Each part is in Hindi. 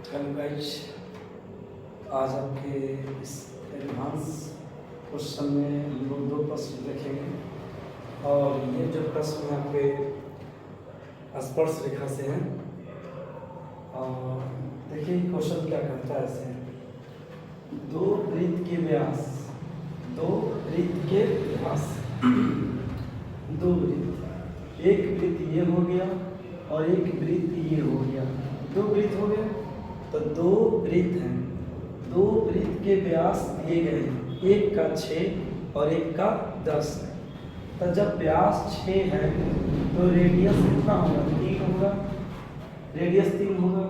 हेलो गाइस, आज आपके इस एडवांस क्वेश्चन में हम लोग दो प्रश्न देखेंगे और ये जो प्रश्न है आपके स्पर्श रेखा से है। और देखिए क्वेश्चन क्या कहता है ऐसे, दो वृत्त के व्यास दो वृत्त, एक वृत्त ये हो गया और एक वृत्त ये हो गया, दो वृत्त हो गए। तो दो वृत्त हैं, दो वृत्त के व्यास दिए गए हैं, एक का 6 और एक का 10 है। तो जब व्यास 6 है तो रेडियस कितना होगा? 3 होगा, रेडियस 3 होगा।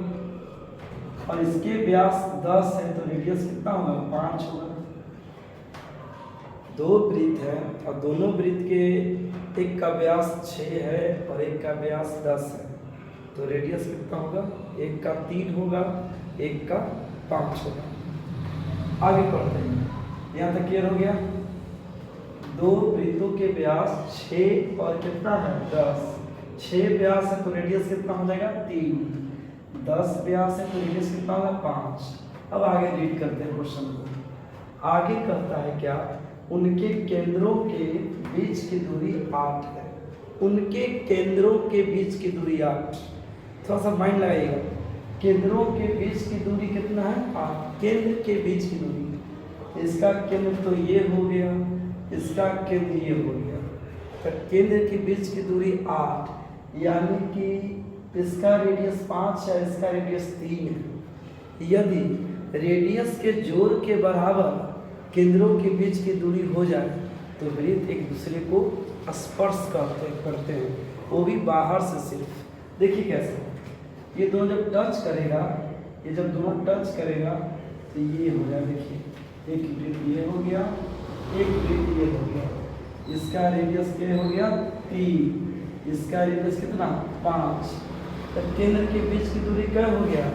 और इसके व्यास 10 है तो रेडियस कितना होगा? 5 होगा। दो वृत्त है और दोनों वृत्त के एक का व्यास 6 है और एक का व्यास 10 है, तो रेडियस कितना होगा? एक का 3 होगा, एक का 5 होगा। आगे पढ़ते हैं, यहाँ तक क्लियर हो गया। दो वृत्तों के व्यास 6 और कितना है? 10। 6 व्यास है तो रेडियस कितना हो जाएगा? 3। 10 व्यास है तो रेडियस कितना होगा? 5। अब आगे रीड करते हैं क्वेश्चन को। आगे कहता है क्या? उनके केंद्रों के बीच की दूरी 8 है। उनके केंद्रों के बीच की दूरी 8। थोड़ा सा माइंड लगाइएगा, केंद्रों के बीच की दूरी कितना है? 8। केंद्र के बीच की दूरी, इसका केंद्र तो ये हो गया, इसका केंद्र ये हो गया, तो केंद्र के बीच की दूरी 8, यानी कि इसका रेडियस 5 है, इसका रेडियस 3 है। यदि रेडियस के जोड़ के बराबर केंद्रों के बीच की दूरी हो जाए तो वृत्त एक दूसरे को स्पर्श करते हैं, वो भी बाहर से सिर्फ। देखिए कैसे, ये दोनों जब टच करेगा, ये जब दोनों टच करेगा तो ये हो जाए। देखिए एक वृत्त ये हो गया, एक वृत्त ये हो गया, इसका रेडियस क्या हो गया? 3, इसका रेडियस कितना? 5। तो केंद्र के बीच की दूरी क्या हो गया?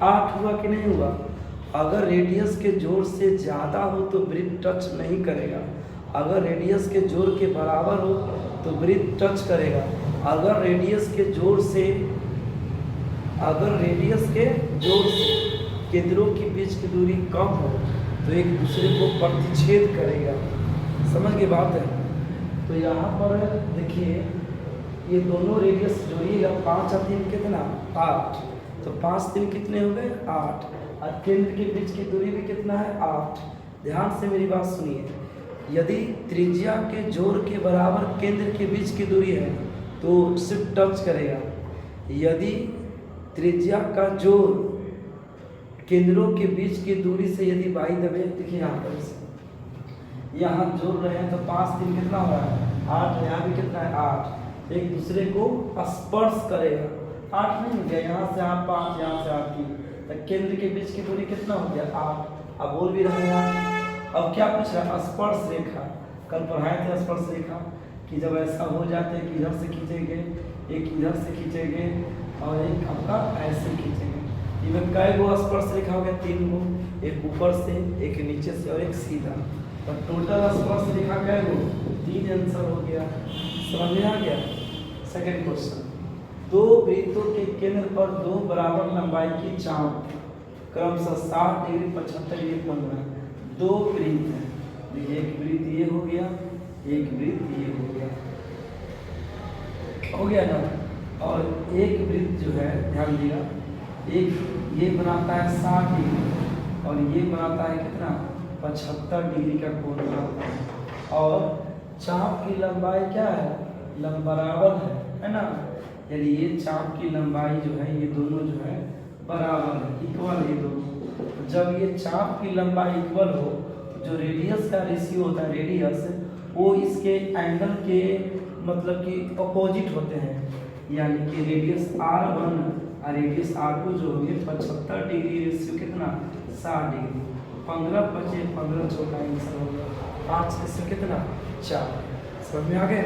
8 हुआ कि नहीं हुआ? अगर रेडियस के जोड़ से ज़्यादा हो तो वृत्त टच नहीं करेगा, अगर रेडियस के जोड़ के बराबर हो तो वृत्त टच करेगा, अगर रेडियस के जोड़ से केंद्रों के बीच की दूरी कम हो तो एक दूसरे को प्रतिच्छेद करेगा। समझ की बात है? तो यहाँ पर देखिए, ये दोनों रेडियस जोड़िएगा, 5 और 3 कितना? 8। तो 5 3 कितने हो गए? 8। और केंद्र के बीच की दूरी भी कितना है? 8। ध्यान से मेरी बात सुनिए, यदि त्रिज्या के जोड़ के बराबर केंद्र के बीच की दूरी है तो सिर्फ टच करेगा। यदि त्रिज्या का जोड़ केंद्रों के बीच की दूरी से यदि बाई दबे, देखिए यहाँ पर यहाँ जोड़ रहे हैं तो 5 3 कितना हो रहा है? 8। यहाँ भी कितना है? 8। एक दूसरे को स्पर्श करेगा। 8 नहीं हो गया, यहाँ से 8 5, यहाँ से 8 3, तो केंद्र के बीच की दूरी कितना हो गया? 8। अब बोल भी रहे हैं। अब क्या पूछ रहा है? स्पर्श रेखा। कल पढ़ाए थे स्पर्श रेखा कि जब ऐसा हो जाते हैं कि इधर से खींचेंगे, एक इधर से खींचेंगे और एक आपका ऐसे खींचेंगे। इनमें कै गो स्पर्श रेखा हो गया? 3 गो, एक ऊपर से, एक नीचे से और एक सीधा। तो टोटल स्पर्श रेखा कै गो? 3 आंसर हो गया। समझ में आ गया? सेकंड क्वेश्चन, दो वृत्तों के केंद्र पर दो बराबर लंबाई की चाप क्रमशः 60 डिग्री 75 डिग्री 15 दो वृत्त है। देखिए एक वृत्त ये हो गया, एक वृत्त ये हो गया ना। और एक वृत्त जो है, ध्यान दिया, एक ये बनाता है 60 डिग्री और ये बनाता है कितना? 75 डिग्री का कोण बनाता है। और चाप की लंबाई क्या है? बराबर है ना। यानी ये चाप की लंबाई जो है, ये दोनों जो है बराबर है, इक्वल है दोनों। जब ये चाप की लंबाई इक्वल हो तो जो रेडियस का रेशियो होता है, रेडियस, वो इसके एंगल के मतलब कि अपोजिट होते हैं। यानी कि रेडियस R1 और रेडियस R2 जो होंगे 75 डिग्री, रेशियो कितना? 60 डिग्री। 15 बचे 15 चौका आंसर होगा 5, रेशियो कितना? 4। समझ में आ गए?